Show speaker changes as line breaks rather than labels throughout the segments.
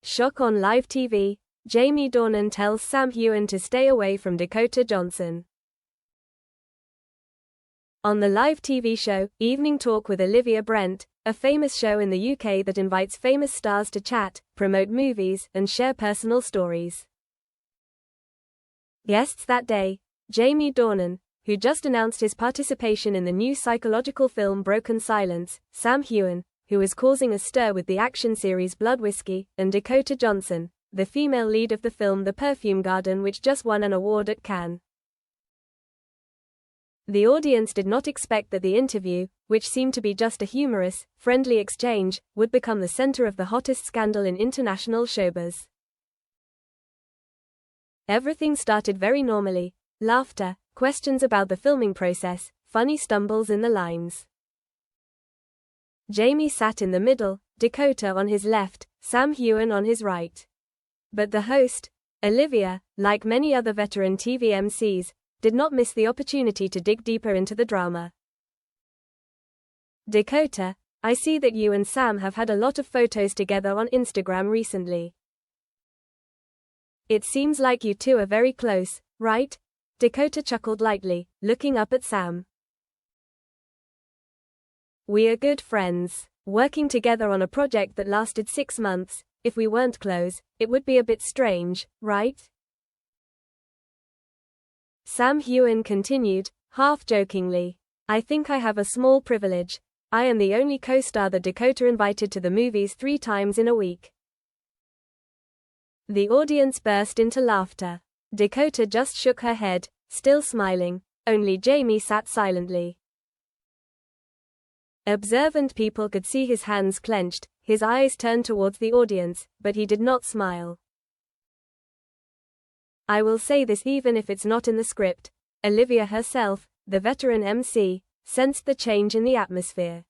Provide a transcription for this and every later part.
Shock on live TV. Jamie Dornan tells Sam Heughan to stay away from Dakota Johnson. On the live TV show, Evening Talk with Olivia Brent, a famous show in the UK that invites famous stars to chat, promote movies, and share personal stories. Guests that day, Jamie Dornan, who just announced his participation in the new psychological film Broken Silence, Sam Heughan, who is causing a stir with the action series Blood Whiskey, and Dakota Johnson, the female lead of the film The Perfume Garden, which just won an award at Cannes. The audience did not expect that the interview, which seemed to be just a humorous, friendly exchange, would become the center of the hottest scandal in international showbiz. Everything started very normally: laughter, questions about the filming process, funny stumbles in the lines. Jamie sat in the middle, Dakota on his left, Sam Heughan on his right. But the host, Olivia, like many other veteran TV MCs, did not miss the opportunity to dig deeper into the drama. Dakota, I see that you and Sam have had a lot of photos together on Instagram recently. It seems like you two are very close, right? Dakota chuckled lightly, looking up at Sam. We are good friends, working together on a project that lasted 6 months. If we weren't close, it would be a bit strange, right? Sam Heughan continued, half-jokingly. I think I have a small privilege. I am the only co-star that Dakota invited to the movies 3 times in a week. The audience burst into laughter. Dakota just shook her head, still smiling. Only Jamie sat silently. Observant people could see his hands clenched, his eyes turned towards the audience, but he did not smile. I will say this even if it's not in the script. Olivia herself, the veteran MC, sensed the change in the atmosphere.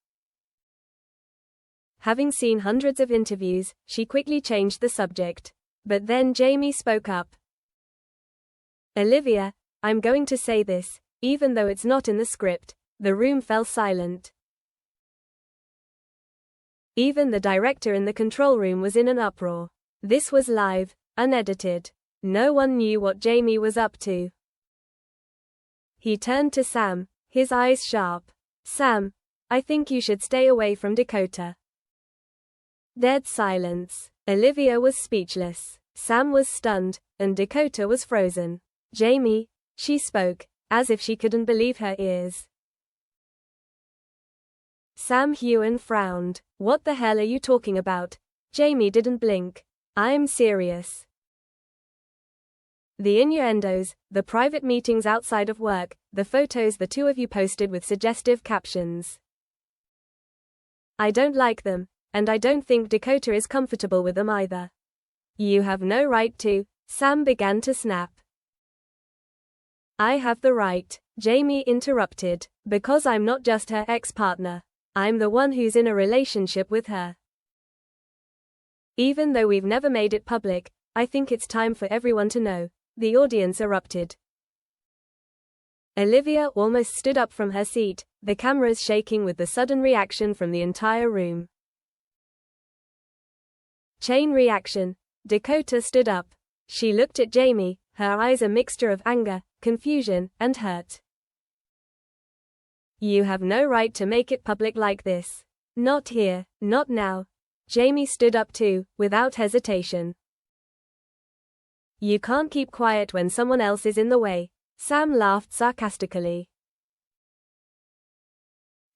Having seen hundreds of interviews, she quickly changed the subject. But then Jamie spoke up. Olivia, I'm going to say this, even though it's not in the script. The room fell silent. Even the director in the control room was in an uproar. This was live, unedited. No one knew what Jamie was up to. He turned to Sam, his eyes sharp. Sam, I think you should stay away from Dakota. Dead silence. Olivia was speechless. Sam was stunned, and Dakota was frozen. Jamie, she spoke, as if she couldn't believe her ears. Sam Heughan frowned. What the hell are you talking about? Jamie didn't blink. I'm serious. The innuendos, the private meetings outside of work, the photos the two of you posted with suggestive captions. I don't like them, and I don't think Dakota is comfortable with them either. You have no right to. Sam began to snap. I have the right, Jamie interrupted, because I'm not just her ex-partner. I'm the one who's in a relationship with her. Even though we've never made it public, I think it's time for everyone to know. The audience erupted. Olivia almost stood up from her seat, the cameras shaking with the sudden reaction from the entire room. Chain reaction. Dakota stood up. She looked at Jamie, her eyes a mixture of anger, confusion, and hurt. You have no right to make it public like this. Not here, not now. Jamie stood up too, without hesitation. You can't keep quiet when someone else is in the way. Sam laughed sarcastically.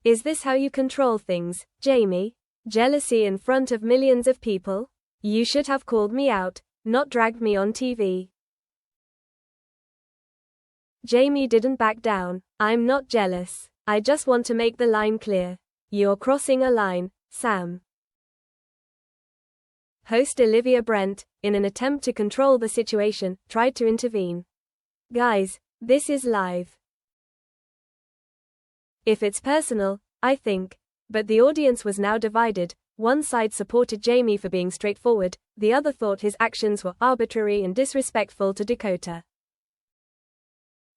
Is this how you control things, Jamie? Jealousy in front of millions of people? You should have called me out, not dragged me on TV. Jamie didn't back down. I'm not jealous. I just want to make the line clear. You're crossing a line, Sam. Host Olivia Brent, in an attempt to control the situation, tried to intervene. Guys, this is live. If it's personal, I think. But the audience was now divided. One side supported Jamie for being straightforward, the other thought his actions were arbitrary and disrespectful to Dakota.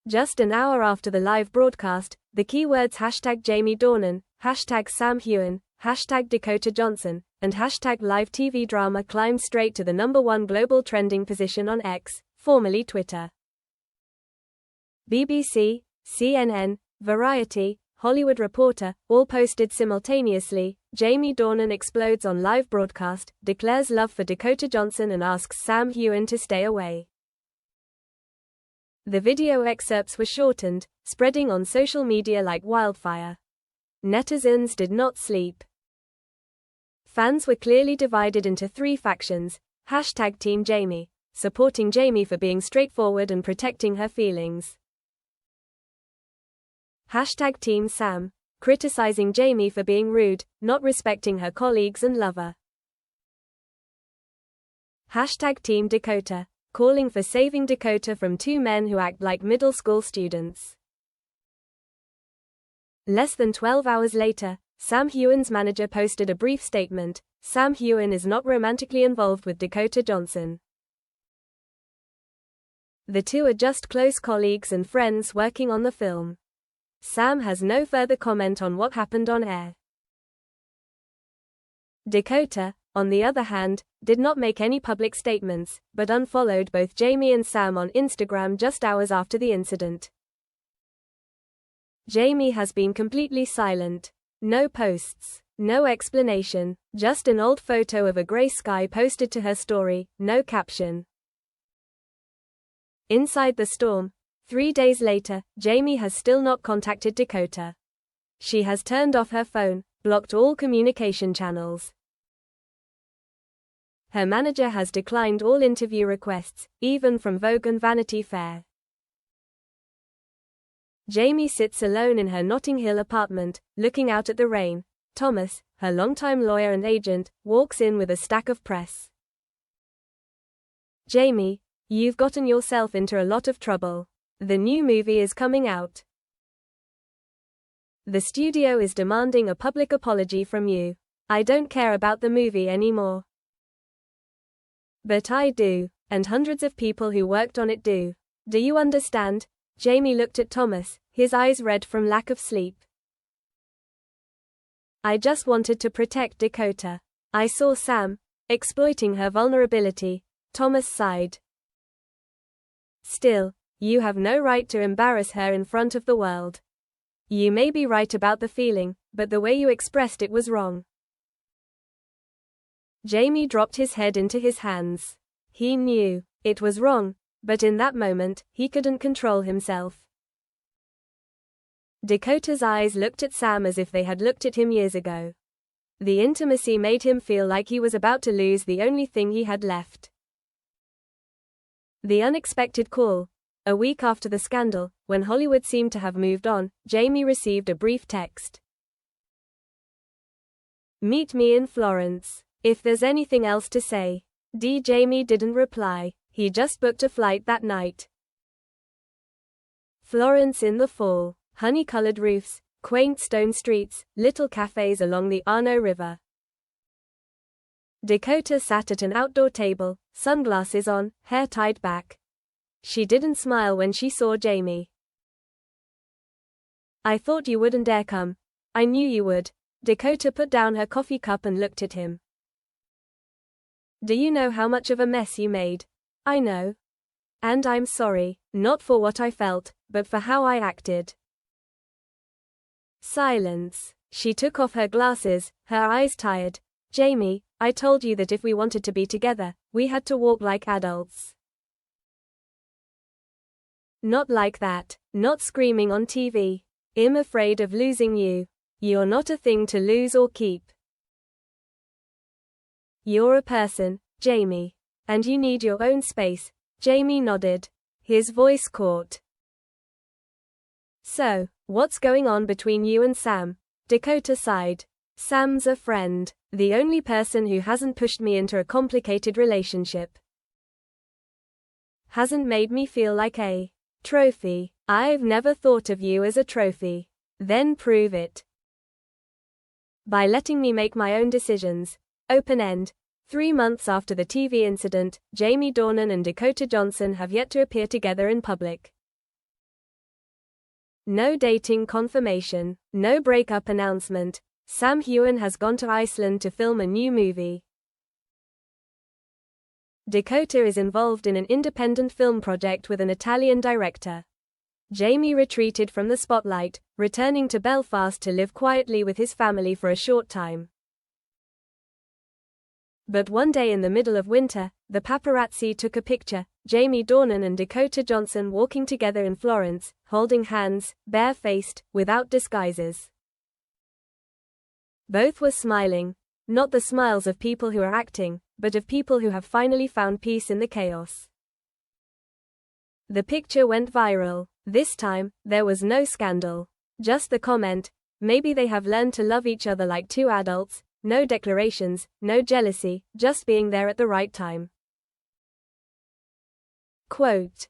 Just an hour after the live broadcast, the keywords #Jamie Dornan, #Sam Heughan, hashtag Dakota Johnson, and hashtag live TV drama climbed straight to the #1 global trending position on X, formerly Twitter. BBC, CNN, Variety, Hollywood Reporter, all posted simultaneously. Jamie Dornan explodes on live broadcast, declares love for Dakota Johnson and asks Sam Heughan to stay away. The video excerpts were shortened, spreading on social media like wildfire. Netizens did not sleep. Fans were clearly divided into 3 factions. Hashtag Team Jamie, supporting Jamie for being straightforward and protecting her feelings. Hashtag Team Sam, criticizing Jamie for being rude, not respecting her colleagues and lover. Hashtag Team Dakota, calling for saving Dakota from 2 men who act like middle school students. Less than 12 hours later, Sam Heughan's manager posted a brief statement. Sam Heughan is not romantically involved with Dakota Johnson. The two are just close colleagues and friends working on the film. Sam has no further comment on what happened on air. Dakota, on the other hand, did not make any public statements, but unfollowed both Jamie and Sam on Instagram just hours after the incident. Jamie has been completely silent. No posts, no explanation, just an old photo of a grey sky posted to her story, no caption. Inside the storm, 3 days later, Jamie has still not contacted Dakota. She has turned off her phone, blocked all communication channels. Her manager has declined all interview requests, even from Vogue and Vanity Fair. Jamie sits alone in her Notting Hill apartment, looking out at the rain. Thomas, her longtime lawyer and agent, walks in with a stack of press. Jamie, you've gotten yourself into a lot of trouble. The new movie is coming out. The studio is demanding a public apology from you. I don't care about the movie anymore. But I do, and hundreds of people who worked on it do. Do you understand? Jamie looked at Thomas, his eyes red from lack of sleep. I just wanted to protect Dakota. I saw Sam exploiting her vulnerability. Thomas sighed. Still, you have no right to embarrass her in front of the world. You may be right about the feeling, but the way you expressed it was wrong. Jamie dropped his head into his hands. He knew it was wrong, but in that moment, he couldn't control himself. Dakota's eyes looked at Sam as if they had looked at him years ago. The intimacy made him feel like he was about to lose the only thing he had left. The unexpected call. A week after the scandal, when Hollywood seemed to have moved on, Jamie received a brief text. Meet me in Florence. If there's anything else to say. Jamie didn't reply. He just booked a flight that night. Florence in the fall. Honey-colored roofs, quaint stone streets, little cafes along the Arno River. Dakota sat at an outdoor table, sunglasses on, hair tied back. She didn't smile when she saw Jamie. I thought you wouldn't dare come. I knew you would. Dakota put down her coffee cup and looked at him. Do you know how much of a mess you made? I know. And I'm sorry, not for what I felt, but for how I acted. Silence. She took off her glasses, her eyes tired. Jamie, I told you that if we wanted to be together, we had to walk like adults. Not like that, not screaming on TV. I'm afraid of losing you. You're not a thing to lose or keep. You're a person, Jamie. And you need your own space. Jamie nodded. His voice caught. So, what's going on between you and Sam? Dakota sighed. Sam's a friend. The only person who hasn't pushed me into a complicated relationship. Hasn't made me feel like a trophy. I've never thought of you as a trophy. Then prove it. By letting me make my own decisions. Open end. 3 months after the TV incident, Jamie Dornan and Dakota Johnson have yet to appear together in public. No dating confirmation, no breakup announcement, Sam Heughan has gone to Iceland to film a new movie. Dakota is involved in an independent film project with an Italian director. Jamie retreated from the spotlight, returning to Belfast to live quietly with his family for a short time. But one day in the middle of winter, the paparazzi took a picture, Jamie Dornan and Dakota Johnson walking together in Florence, holding hands, bare-faced, without disguises. Both were smiling, not the smiles of people who are acting, but of people who have finally found peace in the chaos. The picture went viral. This time, there was no scandal. Just the comment, maybe they have learned to love each other like two adults. No declarations, no jealousy, just being there at the right time. Quote,